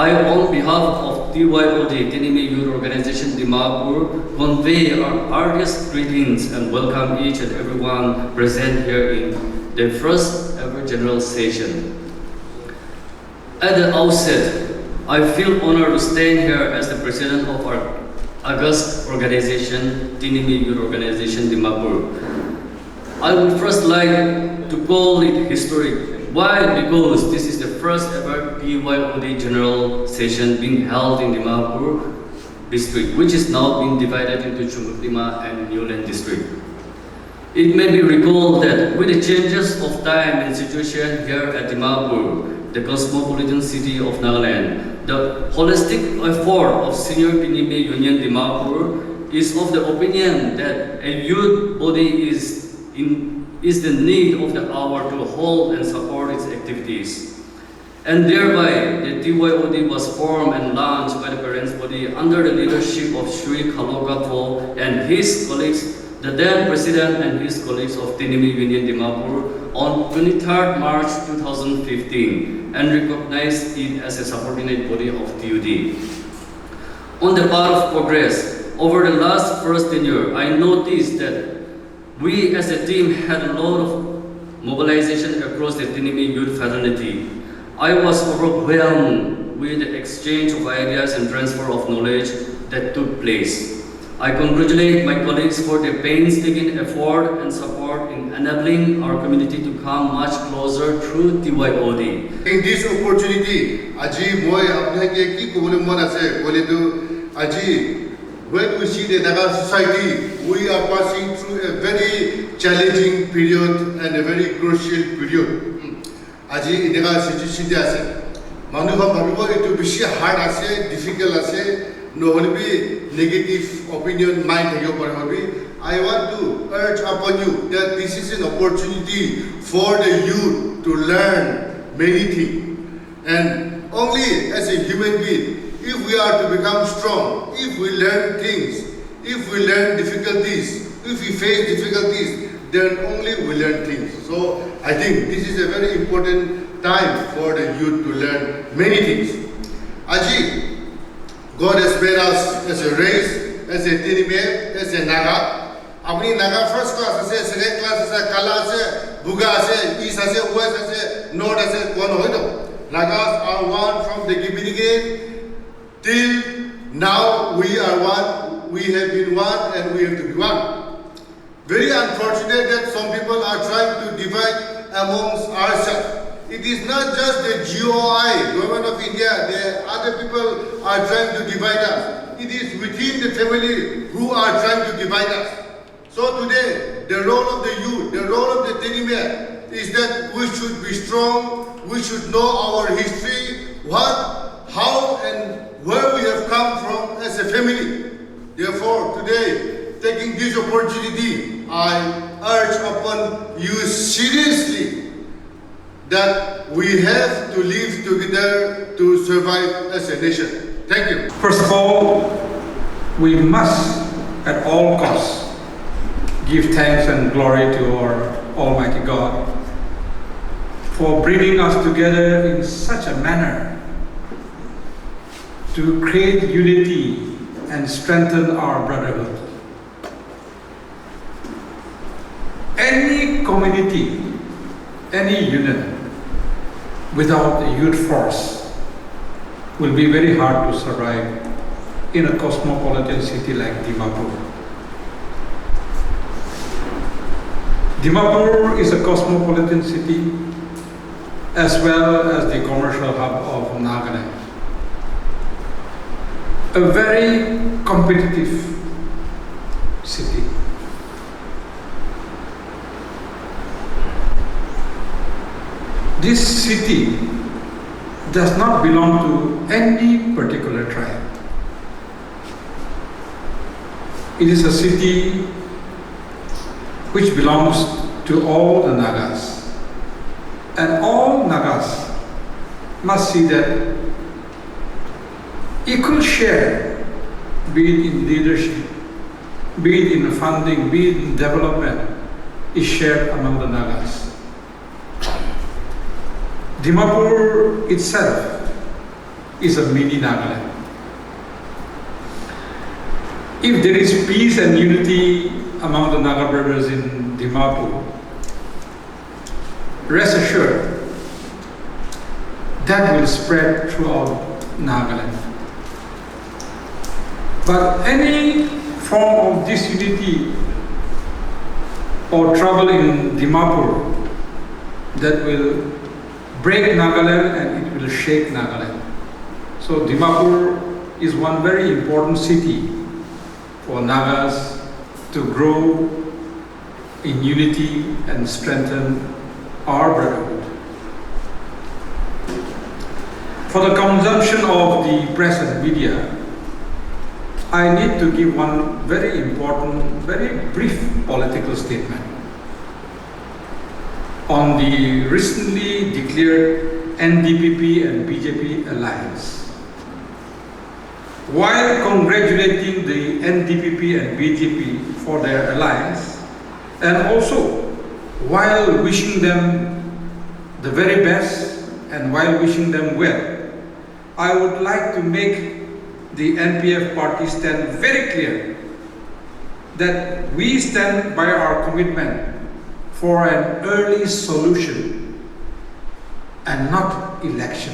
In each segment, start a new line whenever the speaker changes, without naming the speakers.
I, on behalf of DYOD, Tenyimi Youth Organization DImapur, convey our heartiest greetings and welcome each and everyone present here in the first ever general session. At the outset, I feel honored to stand here as the president of our August organization, Tenyimi Youth Organization DImapur. I would first like to call it historic. Why? Because this is the first ever DYOD general session being held in DImapur district, which is now being divided into Chumukdima and Newland district. It may be recalled that with the changes of time and situation here at DImapur, the cosmopolitan city of Nagaland, the holistic effort of Senior Tenyimi Union DImapur is of the opinion that a youth body is the need of the hour to hold and support its activities. And thereby, the DYOD was formed and launched by the parents' body under the leadership of Sri Khalokapho and his colleagues, the then president and his colleagues of Tenyimi Union DImapur on 23rd March 2015 and recognized it as a subordinate body of TUD. On the path of progress, over the last first tenure, I noticed that we as a team had a lot of mobilization across the Tenyimi youth fraternity. I was overwhelmed with the exchange of ideas and transfer of knowledge that took place. I congratulate my colleagues for their painstaking effort and support in enabling our community to come much closer through DYOD.
In this opportunity, Aji moi apne ke ki kubule mon ase bole to Aji, when we see the Naga society, we are passing through a very challenging period and a very crucial period. Aji Naga situation ase. Manu bhabibo itu bishi hard ase, difficult ase, no be negative opinion mind thagyo pare hobi. I want to urge upon you that this is an opportunity for the youth to learn many things, and only as a human being, if we are to become strong, if we learn things, if we learn difficulties, if we face difficulties, then only we learn things. So I think this is a very important time for the youth to learn many things. Aji, God has made us as a race, as a Tenyimi, as a Naga. Apni Naga first class ase, second class ase, Kala ase, Buga ase, East ase, West ase, North ase, one hoido. Nagas are one from the beginning till now. We are one, we have been one, and we have to be one. Very unfortunate that some people are trying to divide amongst ourselves. It is not just the GOI, Government of India, the other people are trying to divide us. It is within the family who are trying to divide us. So today, the role of the youth, the role of the Tenyimi is that we should be strong, we should know our history, what, how, and where we have come from as a family. Therefore, today, taking this opportunity, I urge upon you seriously that we have to live together to survive as a nation. Thank you.
First of all, we must, at all costs, give thanks and glory to our Almighty God for bringing us together in such a manner to create unity and strengthen our brotherhood. Any community, any unit without a youth force will be very hard to survive in a cosmopolitan city like DImapur. DImapur is a cosmopolitan city as well as the commercial hub of Nagaland. A very competitive city. This city does not belong to any particular tribe. It is a city which belongs to all the Nagas. And all Nagas must see that equal share, be it in leadership, be it in funding, be it in development, is shared among the Nagas. DImapur itself is a mini Nagaland. If there is peace and unity among the Naga brothers in Dimapur, rest assured that will spread throughout Nagaland. But any form of disunity or trouble in Dimapur that will break Nagaland and it will shake Nagaland. So Dimapur is one very important city for Nagas to grow in unity and strengthen our brotherhood. For the consumption of the press and media, I need to give one very important, very brief political statement on the recently declared NDPP and BJP alliance. While congratulating the NDPP and BJP for their alliance, and also while wishing them the very best and while wishing them well, I would like to make the NPF party stand very clear that we stand by our commitment for an early solution and not election.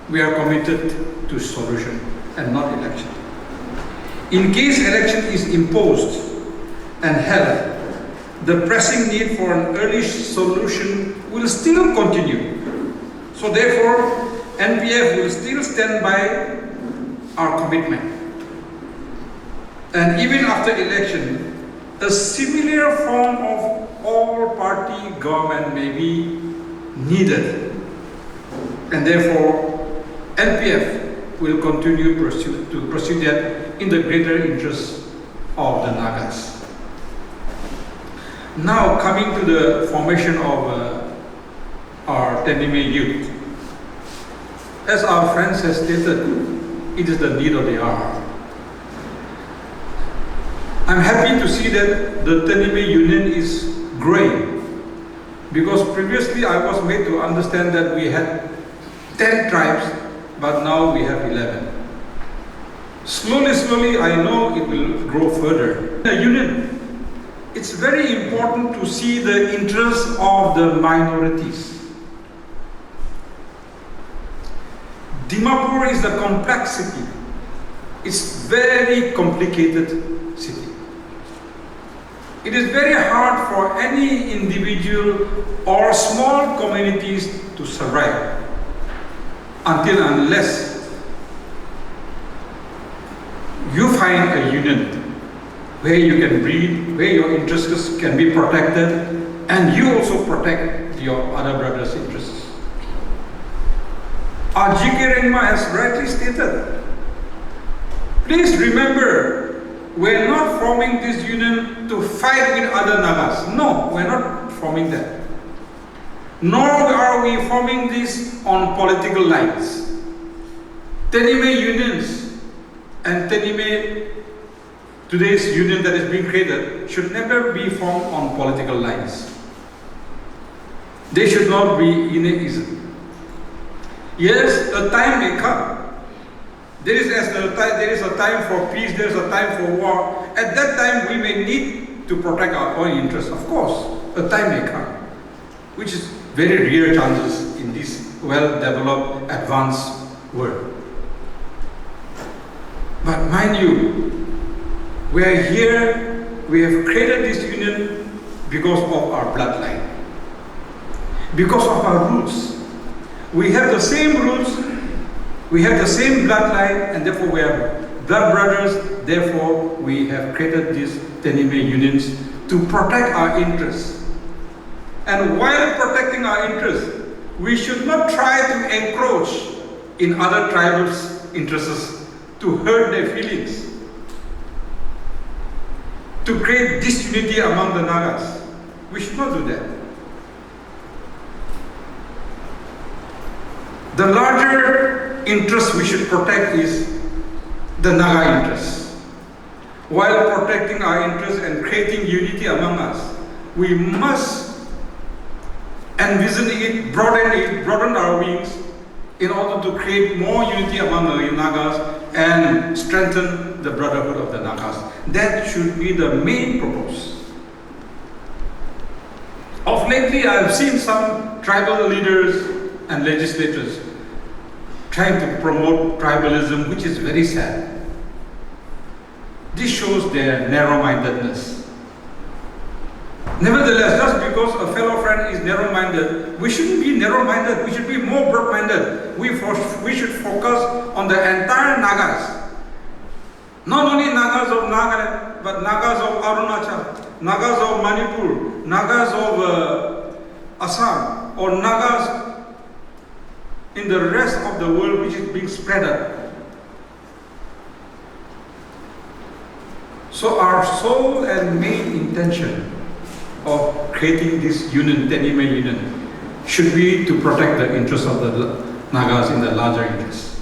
We are committed to solution and not election. In case election is imposed and held, the pressing need for an early solution will still continue. So therefore, NPF will still stand by our commitment. And even after election, a similar form of all-party government may be needed. And therefore, NPF will continue to pursue that in the greater interest of the Nagas. Now coming to the formation of our Tenyimi youth. As our friends have stated, it is the need of the hour. I'm happy to see that the Tenyimi Union is growing, because previously I was made to understand that we had 10 tribes, but now we have 11. Slowly, I know it will grow further. The union, it's very important to see the interests of the minorities. Dimapur is a complex city. It's very complicated city. It is very hard for any individual or small communities to survive until unless you find a union where you can breed, where your interests can be protected, and you also protect your other brothers' interests. Our GK Rengma has rightly stated, please remember, we're not forming this union to fight with other Nagas. No, we're not forming that. Nor are we forming this on political lines. Tenyimi unions and Tenyimi, today's union that is being created, should never be formed on political lines. They should not be unionism. Yes, a time may come. There is a time for peace, there is a time for war. At that time, we may need to protect our own interests. Of course, a time may come, which is very rare chances in this well-developed, advanced world. But mind you, we are here, we have created this union because of our bloodline, because of our roots. We have the same roots, we have the same bloodline, and therefore we are blood brothers. Therefore, we have created these Tenyimi unions to protect our interests. And while protecting our interests, we should not try to encroach in other tribals' interests to hurt their feelings, to create disunity among the Nagas. We should not do that. The larger interest we should protect is the Naga interest. While protecting our interests and creating unity among us, we must envision it, broaden our wings, in order to create more unity among the Nagas and strengthen the brotherhood of the Nagas. That should be the main purpose. Of lately, I have seen some tribal leaders and legislators trying to promote tribalism, which is very sad. This shows their narrow-mindedness. Nevertheless, just because a fellow friend is narrow-minded, we shouldn't be narrow-minded, we should be more broad-minded. We should focus on the entire Nagas. Not only Nagas of Nagaland, but Nagas of Arunachal, Nagas of Manipur, Nagas of Assam, or Nagas in the rest of the world which is being spread out. So our sole and main intention of creating this union, Tenyimi union, should be to protect the interests of the Nagas in the larger interest.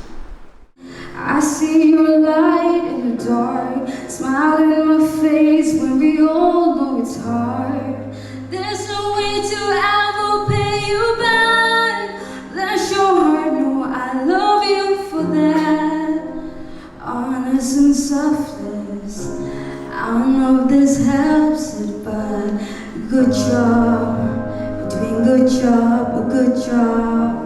I see your light in the dark, smile in my face when we all know it's hard. There's no way to ever pay you back. Let your heart know I love you for that. Honest and selfless, I don't know if this helps it, but good job, you're doing good job, a good job.